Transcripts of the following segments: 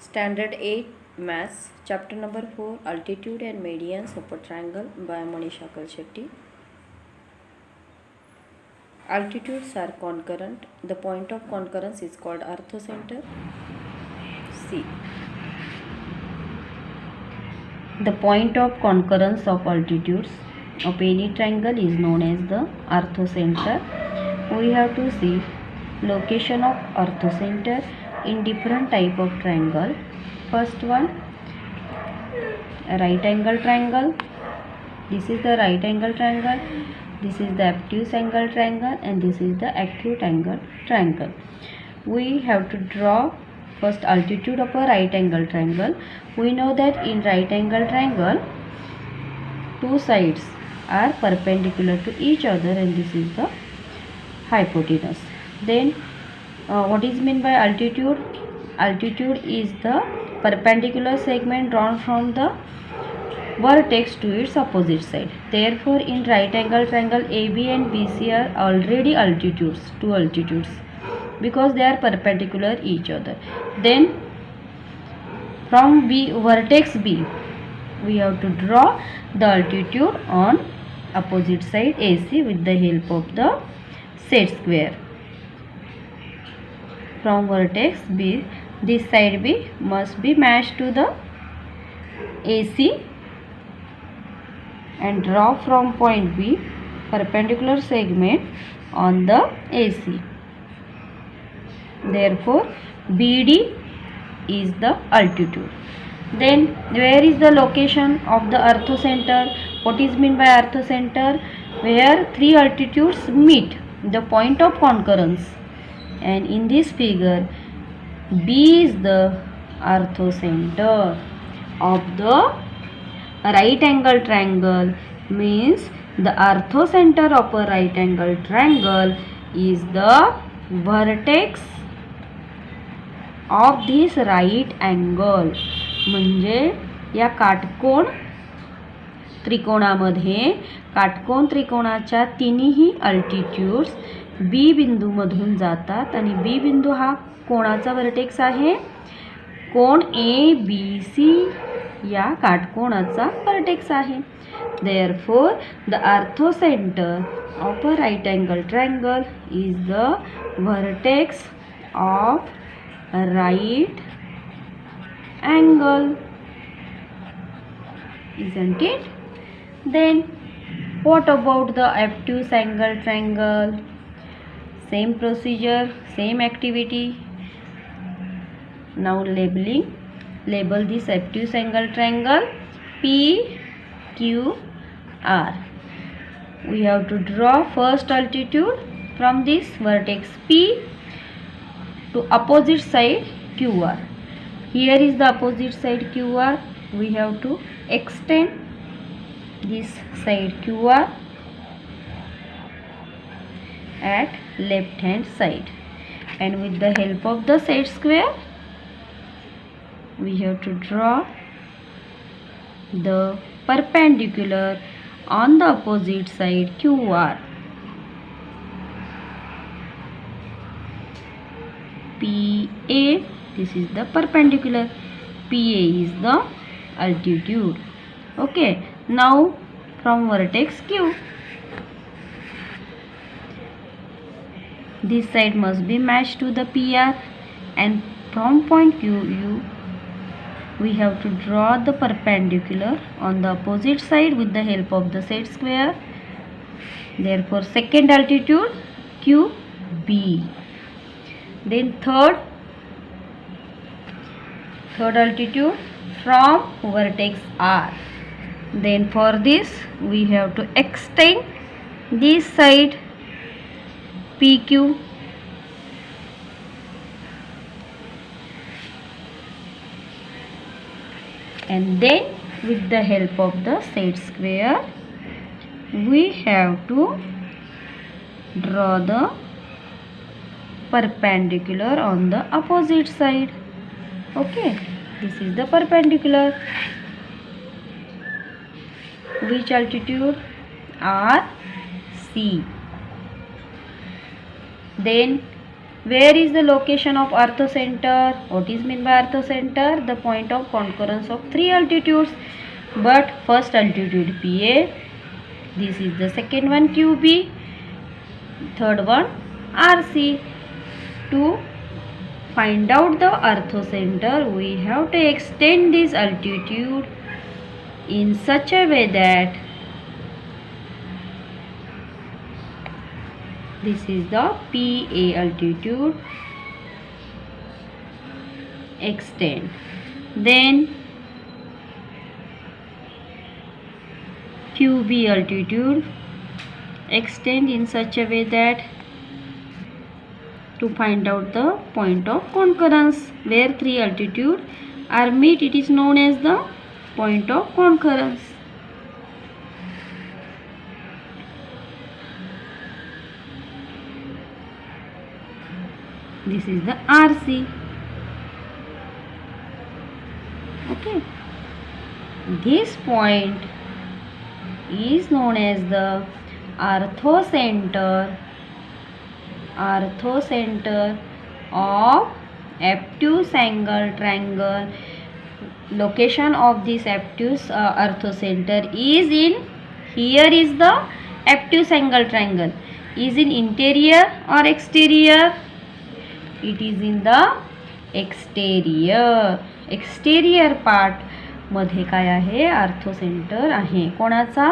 Standard 8 Maths, Chapter number 4, Altitude and Medians of a Triangle by Manisha Kalshetty. Altitudes are concurrent. The point of concurrence is called orthocenter. C. The point of concurrence of altitudes of any triangle is known as the orthocenter. We have to see location of orthocenter in different type of triangle. First one, right angle triangle. This is the right angle triangle. This is the obtuse angle triangle, and this is the acute angle triangle. We have to draw first altitude of a right angle triangle. We know that in right angle triangle, two sides are perpendicular to each other, and this is the hypotenuse. Then what is meant by altitude? Altitude is the perpendicular segment drawn from the vertex to its opposite side. Therefore, in right angle triangle, AB and BC are already altitudes, two altitudes, because they are perpendicular each other. Then from vertex B, we have to draw the altitude on opposite side AC with the help of the set square. From vertex B, this side B must be matched to the AC and draw from point B perpendicular segment on the AC. Therefore, BD is the altitude. Then where is the location of the orthocenter? What is meant by orthocenter? Where three altitudes meet, the point of concurrence. And in this figure, B is the orthocenter of the right angle triangle. Means the orthocenter of a right angle triangle is the vertex of this right angle. म्हणजे या काटकोन त्रिकोणामध्ये काटकोन त्रिकोणाच्या तिन्ही altitudes B बिंदूमधून जातात आणि B बिंदू हा कोणाचा vertex आहे? कोण ए बी सी या काटकोणाचा वर्टेक्स आहे. Therefore, the orthocenter of a right angle triangle is the vertex of right angle, isn't it? Then what about the obtuse angle triangle? Same procedure, same activity. Now label this obtuse angle triangle P Q R. We have to draw first altitude from this vertex P to opposite side QR. Here is the opposite side QR. We have to extend this side QR at left hand side, and with the help of the set square we have to draw the perpendicular on the opposite side QR. PA, this is the perpendicular, PA is the altitude. Okay, now from vertex Q, this side must be matched to the PR, and from point Q we have to draw the perpendicular on the opposite side with the help of the set square. Therefore, second altitude QB. Then third altitude from vertex R. Then for this we have to extend this side PQ, and then with the help of the set square we have to draw the perpendicular on the opposite side. Okay, this is the perpendicular. Which altitude? R C. Then Where is the location of orthocenter? What is meant by orthocenter? The point of concurrence of three altitudes. But first altitude PA, this is the second one QB, third one RC. To find out the orthocenter, we have to extend this altitude in such a way that this is the PA altitude, extend. Then QB altitude, extend in such a way that to find out the point of concurrence. Where three altitude are meet, it is known as the point of concurrence. This is the RC. Okay. This point is known as the orthocenter of obtuse angle triangle. Location of this obtuse orthocenter is in, here is the obtuse angle triangle, is in interior or exterior? It is in the exterior part मध्ये काय आहे, ऑर्थोसेंटर आहे. कोणाचा?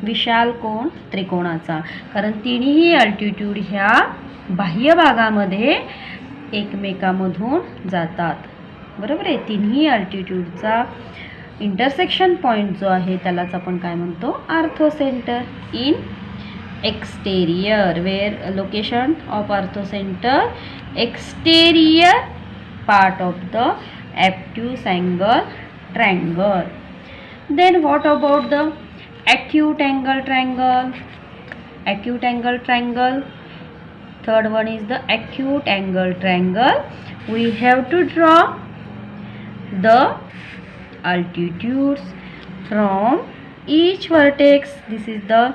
विशाल कोण? त्रिकोणाचा. कारण तिन्ही altitude ह्या बाह्य भागामध्ये एकमेकांमधून जातात. बरोबर आहे. तिन्ही अल्टिट्यूडचा इंटरसेक्शन पॉइंट जो आहे त्यालाच आपण काय म्हणतो, ऑर्थोसेंटर. इन exterior, where location of orthocenter, exterior part of the obtuse angle triangle. Then what about the acute angle triangle? Acute angle triangle, third one is the acute angle triangle. We have to draw the altitudes from each vertex. This is the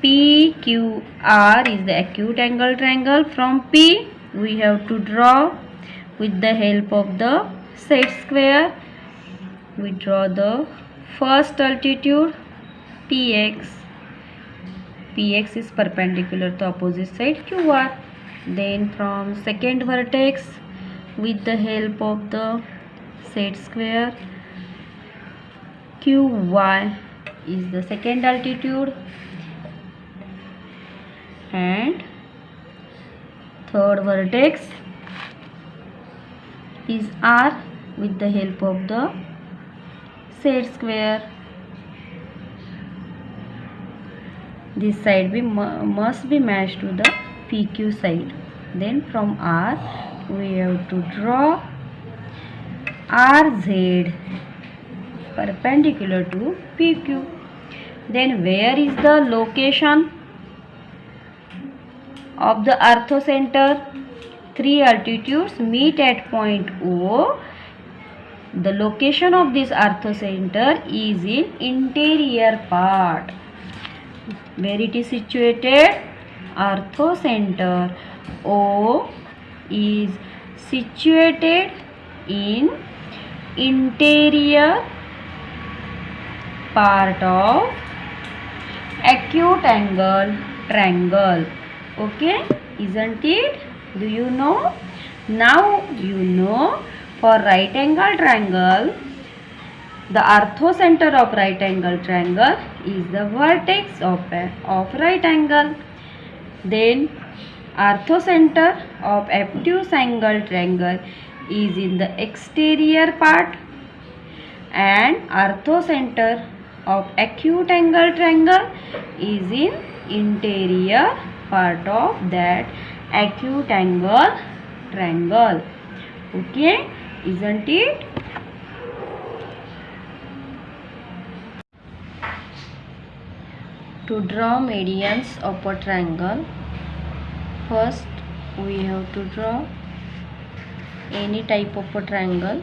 PQR is the acute angle triangle. From P we have to draw with the help of the set square. We draw the first altitude PX. PX is perpendicular to opposite side QR. Then from second vertex with the help of the set square QY is the second altitude. And third vertex is R with the help of the set square. This side must be matched to the PQ side. Then from R we have to draw RZ perpendicular to PQ. Then where is the location of the orthocenter? Three altitudes meet at point O. The location of this orthocenter is in interior part. Where it is situated? Orthocenter O is situated in interior part of acute angle triangle. Okay, isn't it? Do you know? Now you know. For right angle triangle, the orthocenter of right angle triangle is the vertex of right angle. Then orthocenter of obtuse angle triangle is in the exterior part, and orthocenter of acute angle triangle is in interior part of that acute angle triangle. Okay, isn't it? To draw medians of a triangle, first we have to draw any type of a triangle.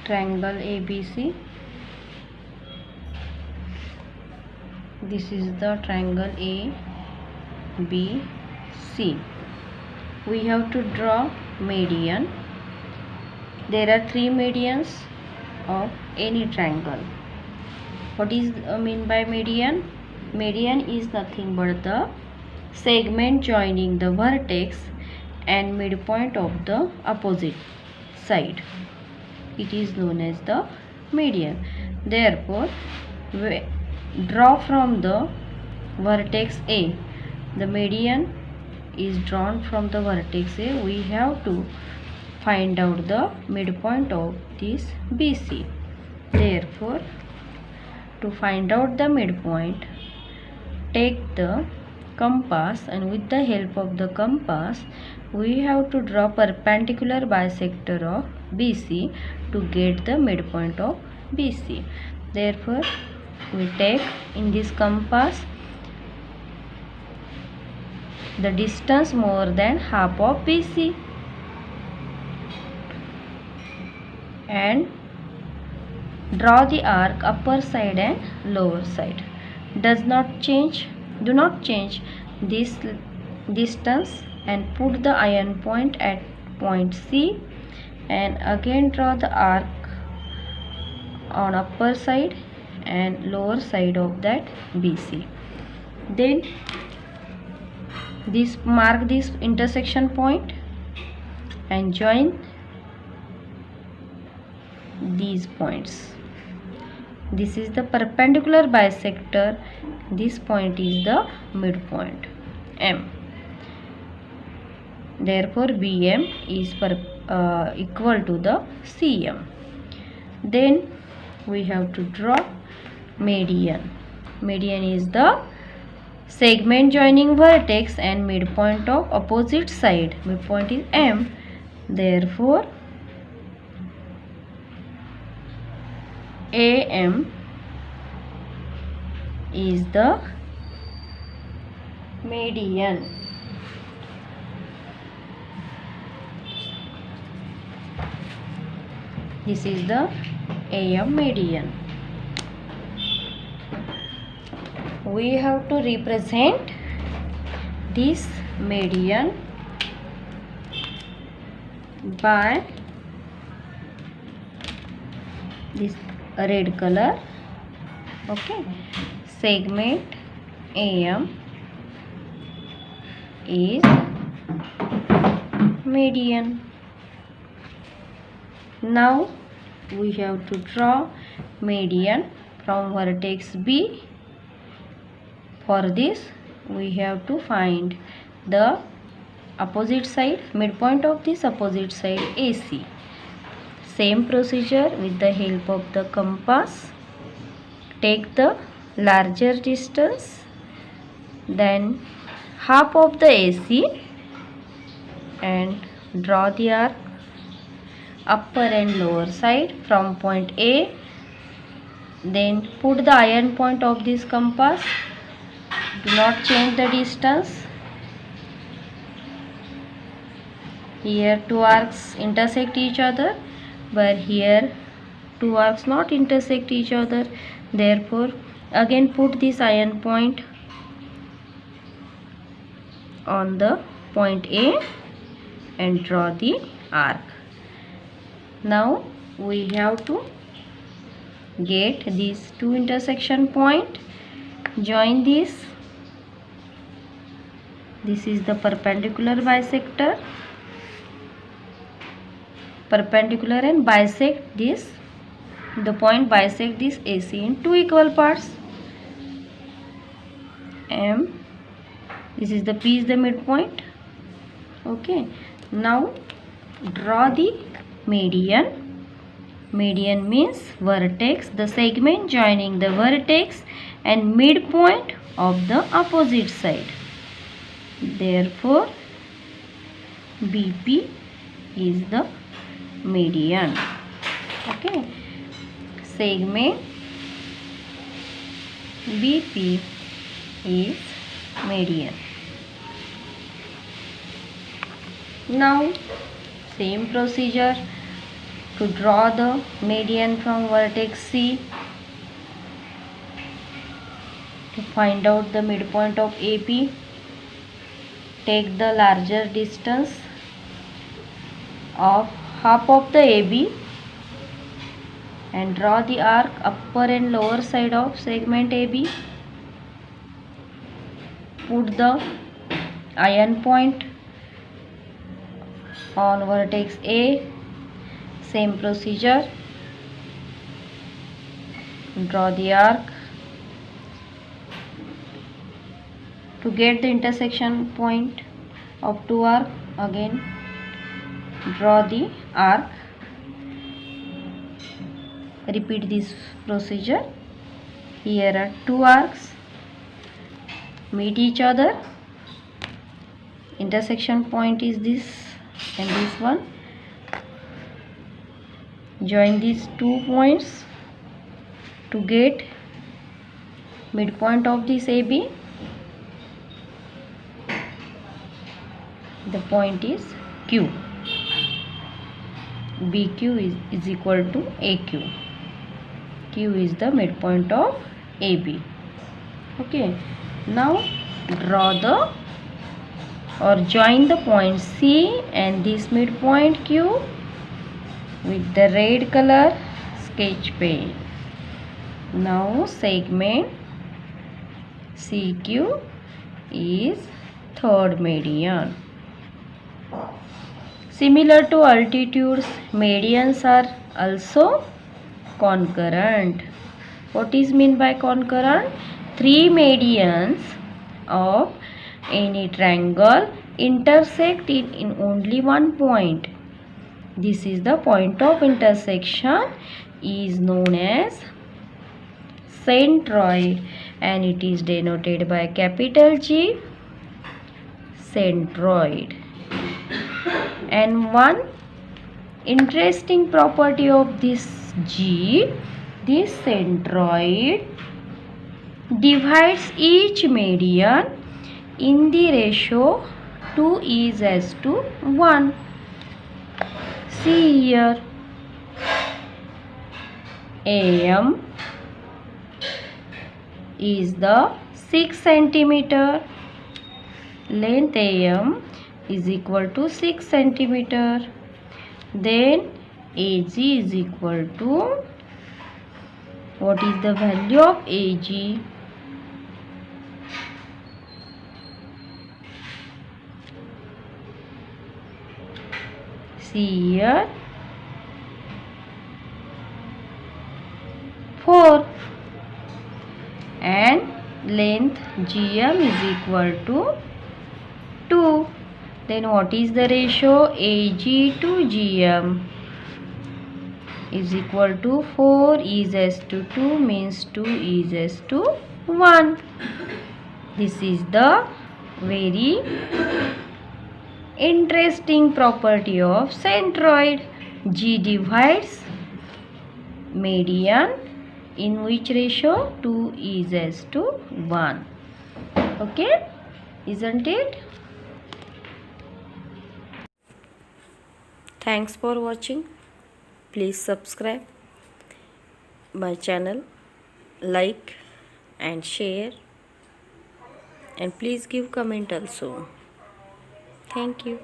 Triangle ABC. This is the triangle A B C. We have to draw median. There are three medians of any triangle. What is mean by median? Median is nothing but the segment joining the vertex and midpoint of the opposite side. It is known as the median. Therefore, we draw from the vertex A. The median is drawn from the vertex A. We have to find out the midpoint of this BC. Therefore, to find out the midpoint, take the compass, and with the help of the compass we have to draw perpendicular bisector of BC to get the midpoint of BC. Therefore, we take in this compass the distance more than half of BC and draw the arc upper side and lower side. Do not change this distance and put the iron point at point C, and again draw the arc on upper side and lower side of that BC. Then mark this intersection point and join these points. This is the perpendicular bisector. This point is the midpoint M. Therefore, BM is equal to the CM. Then we have to draw median. Median is the segment joining vertex and midpoint of opposite side. Midpoint is M. Therefore, AM is the median. This is the AM median. We have to represent this median by this red color. Okay, segment AM is median. Now we have to draw median from vertex B. For this we have to find the opposite side, midpoint of this opposite side AC. Same procedure with the help of the compass. Take the larger distance, then half of the AC, and draw the arc upper and lower side from point A. Then put the iron point of this compass. Do not change the distance. Here two arcs intersect each other, but here two arcs not intersect each other. Therefore, again put this iron point on the point A and draw the arc. Now we have to get these two intersection point. Join this. This is the perpendicular bisector. Perpendicular and bisect this. The point bisect this AC in two equal parts. M. This is the P is the midpoint. Okay. Now draw the median. Median means vertex, the segment joining the vertex and midpoint of the opposite side. Therefore, BP is the median. Okay. Segment BP is median. Now same procedure to draw the median from vertex C. To find out the midpoint of AB, take the larger distance of half of the AB and draw the arc upper and lower side of segment AB. Put the iron point on vertex A. Same procedure. Draw the arc. To get the intersection point of two arcs, again draw the arc. Repeat this procedure. Here are two arcs, meet each other. Intersection point is this and this one. Join these 2 points to get midpoint of this AB. The point is Q. BQ is equal to AQ. Q is the midpoint of AB. Okay. Now draw the or join the point C and this midpoint Q with the red color sketch pen. Now segment CQ is third median. Similar to altitudes, medians are also concurrent. What is mean by concurrent? 3 medians of any triangle intersect in only one point. This is the point of intersection, is known as centroid, and it is denoted by capital G, centroid. And one interesting property of this G, this centroid divides each median in the ratio 2:1. See here, AM is the 6 centimeter, length AM is equal to 6 centimeter. Then AG is equal to, what is the value of AG? See here, 4, and length GM is equal to 2. Then what is the ratio? AG to GM is equal to 4:2 means 2:1. This is the very interesting property of centroid. G divides median in which ratio? 2:1. Okay, isn't it? Thanks for watching. Please subscribe my channel, like and share, and please give comment also. Thank you.